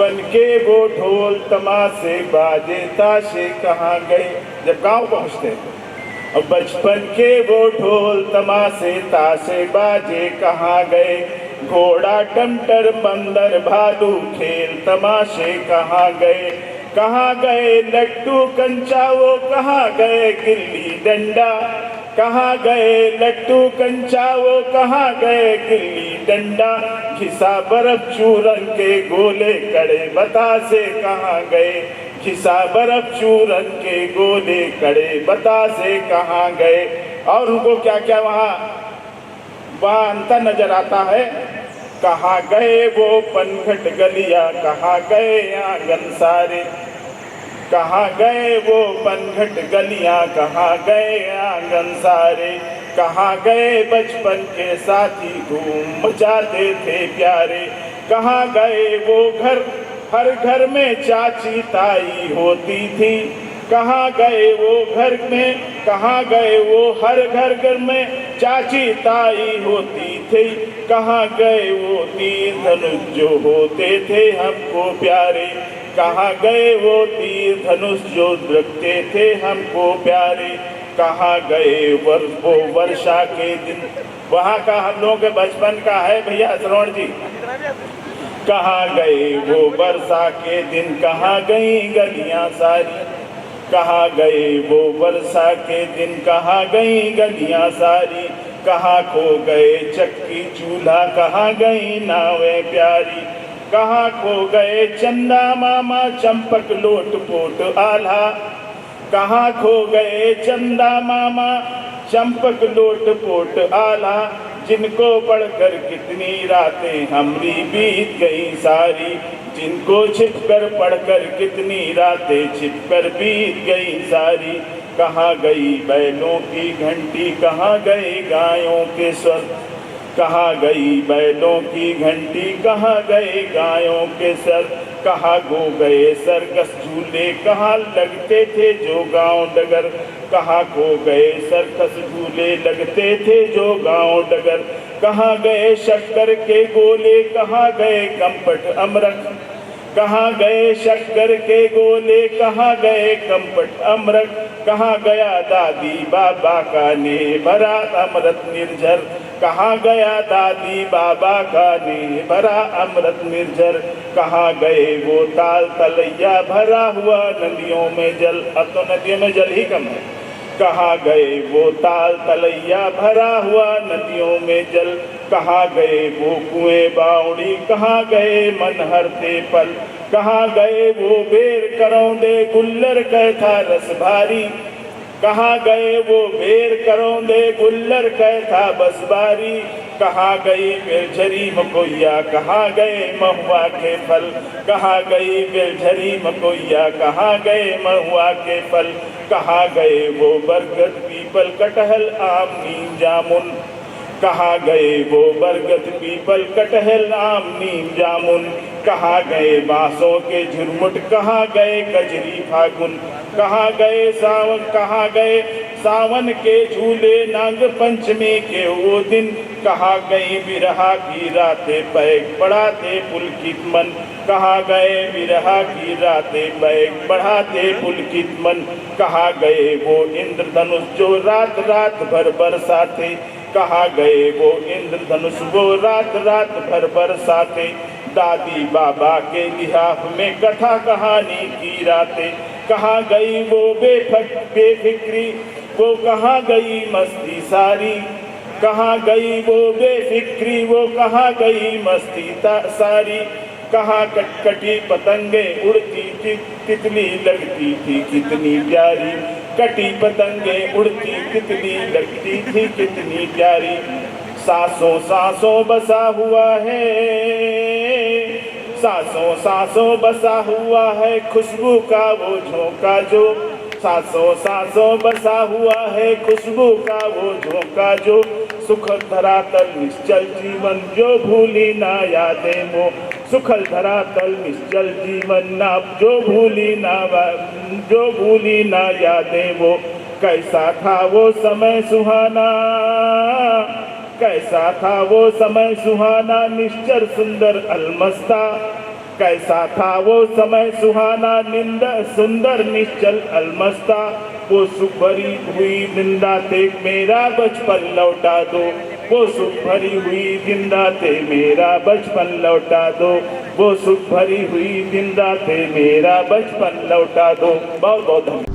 बचपन के वो ढोल तमाशे बाजे ताशे कहाँ गए। जब गांव पहुंचते हैं, अब बचपन के वो ढोल तमाशे ताशे बाजे कहाँ गए। घोड़ा टमटर बंदर भालू खेल तमाशे कहाँ गए। कहाँ गए लट्टू कंचा वो कहाँ गए गिल्ली डंडा। कहाँ गए लट्टू कंचा वो कहाँ गए गिल्ली डंडा। घिसा बर्फ चूरन के गोले कड़े बतासे कहाँ गए। घिसा बर्फ चूरन के गोले कड़े बतासे कहाँ गए। और उनको क्या क्या वहाँ अंतर नजर आता है। कहाँ गए वो पनघट गलिया कहाँ गए आंगन सारे। कहाँ गए वो पनघट गलियां कहाँ गए आंगन सारे। कहाँ गए बचपन के साथी धूम मचाते थे प्यारे। कहाँ गए वो घर हर घर में चाची ताई होती थी। कहाँ गए वो घर में कहाँ गए वो हर घर में चाची ताई होती थी। कहाँ गए वो तीर धनुष जो होते थे हमको प्यारे। कहाँ गए वो तीर धनुष जो रखते थे हमको प्यारे। कहाँ गए वो वर्षा के दिन। वहाँ का हम लोगों के बचपन का है भैया श्रवण जी। कहाँ गए वो वर्षा के दिन कहाँ गई गलियां सारी। कहाँ गए वो वर्षा के दिन कहाँ गई गलियां सारी। कहाँ खो गए चक्की चूल्हा कहाँ गई नावें प्यारी। कहाँ खो गए चंदा मामा चंपक लोट पोट आल्हा। कहाँ खो गए चंदा मामा चंपक लोट पोट आल्हा। जिनको पढ़कर कितनी रातें हमरी बीत गई सारी। जिनको छिपकर पढ़कर कितनी रातें छिपकर बीत गई सारी। कहाँ गई बैलों की घंटी कहाँ गए गायों के स्वर। कहाँ गई बैलों की घंटी कहाँ गए गायों के सर। कहाँ गो गए सर्कस झूले कहाँ लगते थे जो गांव डगर। कहाँ खो गए सर्कस झूले लगते थे जो गांव डगर। कहाँ गए शक्कर के गोले कहाँ गए कम्पट अमरख। कहाँ गए शक्कर के गोले कहाँ गए कम्पट अमरख। कहाँ गया दादी बाबा का ने भरा अमृत निर्झर। कहाँ गया दादी बाबा का ने भरा अमृत निर्झर। कहाँ गए वो ताल तलैया भरा हुआ नदियों में जल। अब तो नदियों में जल ही कम है। कहाँ गए वो ताल तलैया भरा हुआ नदियों में जल। कहाँ गए वो कुएं बावड़ी कहाँ गए मन हरते पल। कहाँ गए वो बेर करौंदे गुल्लर कैथा रस भारी। कहाँ गए वो बेर करौंदे गुल्लर कैथा बस बारी। कहाँ गई बेलझरी मकोइया कहाँ गए महुआ के फल। कहाँ गई बेलझरी मकोइया कहाँ गए महुआ के फल। कहाँ गए वो बरगद पीपल कटहल आम नीम जामुन। कहाँ गए वो बरगद पीपल कटहल आम नीम जामुन। कहाँ गए बांसों के झुरमुट कहाँ गए कजरी फागुन। कहाँ गए सावन के झूले नाग पंचमी के वो दिन। कहाँ गई बिरहा की रातें पैक बढ़ाते पुलकित मन। कहाँ गए बिरहा की रातें पैक बढ़ाते पुलकित मन। कहाँ गए वो इंद्रधनुष जो रात रात भर बरसाते। कहाँ गए वो इंद्रधनुष वो रात रात भर बरसाते। दादी बाबा के लिहाफ में कथा कहानी की रातें। कहाँ गई वो बेफिक्री वो कहाँ गई मस्ती सारी। कहाँ गई वो बेफिक्री वो कहाँ गई मस्ती सारी। कहाँ कटकटी पतंगे उड़ती थी तितली लगती थी कितनी प्यारी। कटी पतंगे उड़ती तितली लगती थी कितनी प्यारी। सांसों सांसों बसा हुआ है सांसों सांसों बसा हुआ है खुशबू का वो झोंका जो। सांसों सांसों बसा हुआ है खुशबू का वो झोंका जो। सुखद धरातल निश्चल जीवन जो भूली ना यादें वो। सुखल धरातल निश्चल जीवन ना जो भूली ना यादें वो। कैसा था वो समय सुहाना कैसा था वो समय सुहाना निश्चर सुंदर अलमस्ता। कैसा था वो समय सुहाना, निंदा सुंदर निश्चल अलमस्ता, वो सुख भरी हुई दिन रातें मेरा बचपन लौटा दो, वो सुख भरी हुई दिन रातें मेरा बचपन लौटा दो, वो सुख भरी हुई दिन रातें मेरा बचपन लौटा दो। बहुत बहुत धन्यवाद।